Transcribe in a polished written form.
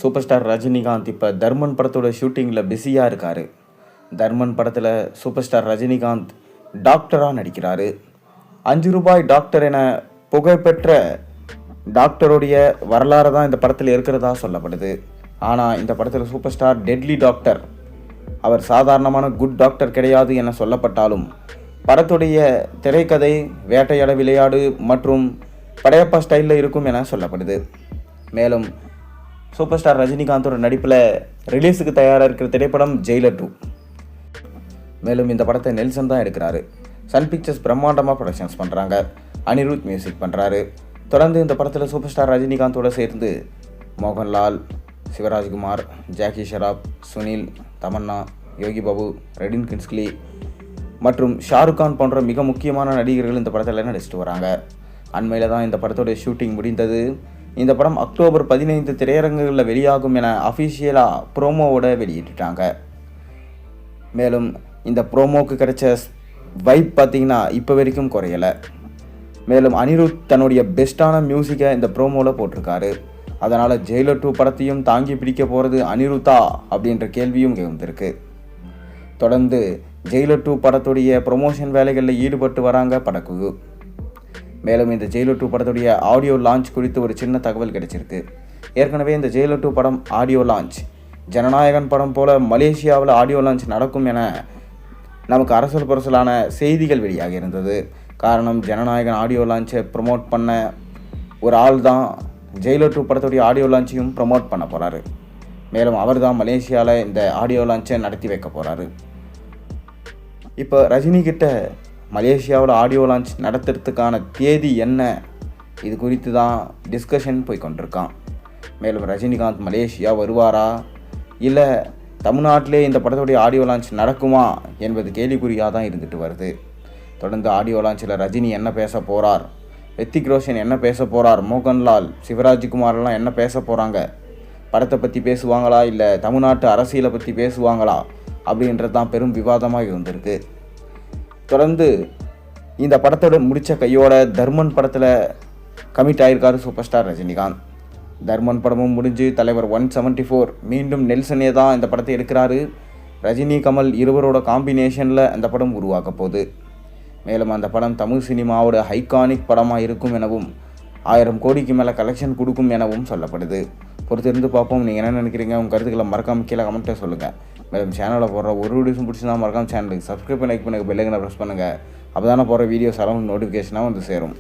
Super star Rajinikanth இப்போ தர்மன் படத்தோட ஷூட்டிங்கில் பிஸியாக இருக்கார். தர்மன் படத்தில் சூப்பர் ஸ்டார் ரஜினிகாந்த் டாக்டராக நடிக்கிறாரு. 5 ரூபாய் டாக்டர் என புகழ்பெற்ற டாக்டருடைய வரலாறு தான் இந்த படத்தில் இருக்கிறதா சொல்லப்படுது. ஆனால் இந்த படத்தில் சூப்பர் ஸ்டார் டெட்லி டாக்டர், அவர் சாதாரணமான குட் டாக்டர் கிடையாது என சொல்லப்பட்டாலும் படத்துடைய திரைக்கதை வேட்டையாட விளையாடு மற்றும் படையப்பா ஸ்டைலில் இருக்கும் என சொல்லப்படுது. மேலும் சூப்பர் ஸ்டார் ரஜினிகாந்தோட நடிப்பில் ரிலீஸுக்கு தயாராக இருக்கிற திரைப்படம் ஜெயிலர் 2. மேலும் இந்த படத்தை நெல்சன் தான் எடுக்கிறாரு. சன் பிக்சர்ஸ் பிரம்மாண்டமாக ப்ரொடக்ஷன்ஸ் பண்ணுறாங்க. அனிருத் மியூசிக் பண்ணுறாரு. தொடர்ந்து இந்த படத்தில் சூப்பர் ஸ்டார் ரஜினிகாந்தோட சேர்ந்து மோகன்லால், சிவராஜ்குமார், ஜாக்கி ஷெராப், சுனில், தமன்னா, யோகி பாபு, ரெடின் கின்ஸ்லி மற்றும் ஷாருக் கான் போன்ற மிக முக்கியமான நடிகர்கள் இந்த படத்தில் நடிச்சிட்டு வராங்க. அண்மையில் தான் இந்த படத்தோட ஷூட்டிங் முடிந்தது. இந்த படம் அக்டோபர் 15 திரையரங்குகளில் வெளியாகும் என அஃபிஷியலாக ப்ரோமோவோட வெளியிட்டுட்டாங்க. மேலும் இந்த ப்ரோமோவுக்கு கிடைச்ச வைப் பார்த்திங்கன்னா இப்போ வரைக்கும் குறையலை. மேலும் அனிருத் தன்னுடைய பெஸ்ட்டான மியூசிக்கை இந்த ப்ரோமோவில் போட்டிருக்காரு. அதனால் ஜெயிலர் 2 படத்தையும் தாங்கி பிடிக்க போகிறது அனிருத்தா அப்படின்ற கேள்வியும் வந்திருக்கு. தொடர்ந்து ஜெயிலர் 2 படத்துடைய ப்ரொமோஷன் வேலைகளில் ஈடுபட்டு வராங்க படக்குழு. மேலும் இந்த ஜெயிலர் 2 படத்துடைய ஆடியோ லான்ச் குறித்து ஒரு சின்ன தகவல் கிடைச்சிருக்கு. ஏற்கனவே இந்த ஜெயிலர் 2 படம் ஆடியோ லான்ச் ஜனநாயகன் படம் போல் மலேசியாவில் ஆடியோ லான்ச் நடக்கும் என நமக்கு அரசல் புரசலான செய்திகள் வெளியாகி இருந்தது. காரணம், ஜனநாயகன் ஆடியோ லான்ச்சை ப்ரொமோட் பண்ண ஒரு ஆள் தான் ஜெயிலர் 2 படத்துடைய ஆடியோ லான்ச்சையும் ப்ரொமோட் பண்ண போகிறாரு. மேலும் அவர் தான் மலேசியாவில் இந்த ஆடியோ லான்ச்சை நடத்தி வைக்க போகிறாரு. இப்போ ரஜினிகிட்ட மலேசியாவில் ஆடியோ லான்ச் நடத்துறதுக்கான தேதி என்ன, இது குறித்து தான் டிஸ்கஷன் போய் கொண்டிருக்கான். மேலும் ரஜினிகாந்த் மலேசியா வருவாரா இல்லை தமிழ்நாட்டிலே இந்த படத்துடைய ஆடியோ லான்ச் நடக்குமா என்பது கேள்விக்குறியாக தான் இருந்துட்டு வருது. தொடர்ந்து ஆடியோ லான்ச்சில் ரஜினி என்ன பேச போகிறார், ரித்திக் ரோஷன் என்ன பேச போகிறார், மோகன்லால், சிவராஜ்குமாரெல்லாம் என்ன பேச போகிறாங்க, படத்தை பற்றி பேசுவாங்களா இல்லை தமிழ்நாட்டு அரசியலை பற்றி பேசுவாங்களா அப்படின்றது தான் பெரும் விவாதமாக இருந்திருக்கு. தொடர்ந்து இந்த படத்தோட முடித்த கையோட தர்மன் படத்தில் கமிட் ஆகியிருக்காரு சூப்பர் ஸ்டார் ரஜினிகாந்த். தர்மன் படமும் முடிஞ்சு தலைவர் 174 மீண்டும் நெல்சனே தான் இந்த படத்தை எடுக்கிறாரு. ரஜினி கமல் இருவரோட காம்பினேஷனில் அந்த படம் உருவாக்க போகுது. மேலும் அந்த படம் தமிழ் சினிமாவோட ஐகானிக் படமாக இருக்கும் எனவும் 1000 கோடிக்கு மேலே கலெக்ஷன் கொடுக்கும் எனவும் சொல்லப்படுது. பொறுத்திருந்து பார்ப்போம். நீங்கள் என்ன நினைக்கிறீங்க? உங்கள் கருத்துக்களை மறக்காமல் கீழே கமெண்ட்டை சொல்லுங்கள். மேலும் சேனலில் போடுற ஒரு வீடியோஸும் பிடிச்சிருந்தா மறக்காம சேனலுக்கு சப்ஸ்கிரைப் பண்ணி லைக் பண்ணுங்கள், பெல் ஐக்கனை ப்ரெஸ் பண்ணுங்கள். அப்போ தானே போகிற வீடியோஸ் எல்லாம் நோட்டிஃபிகேஷனாக வந்து சேரும்.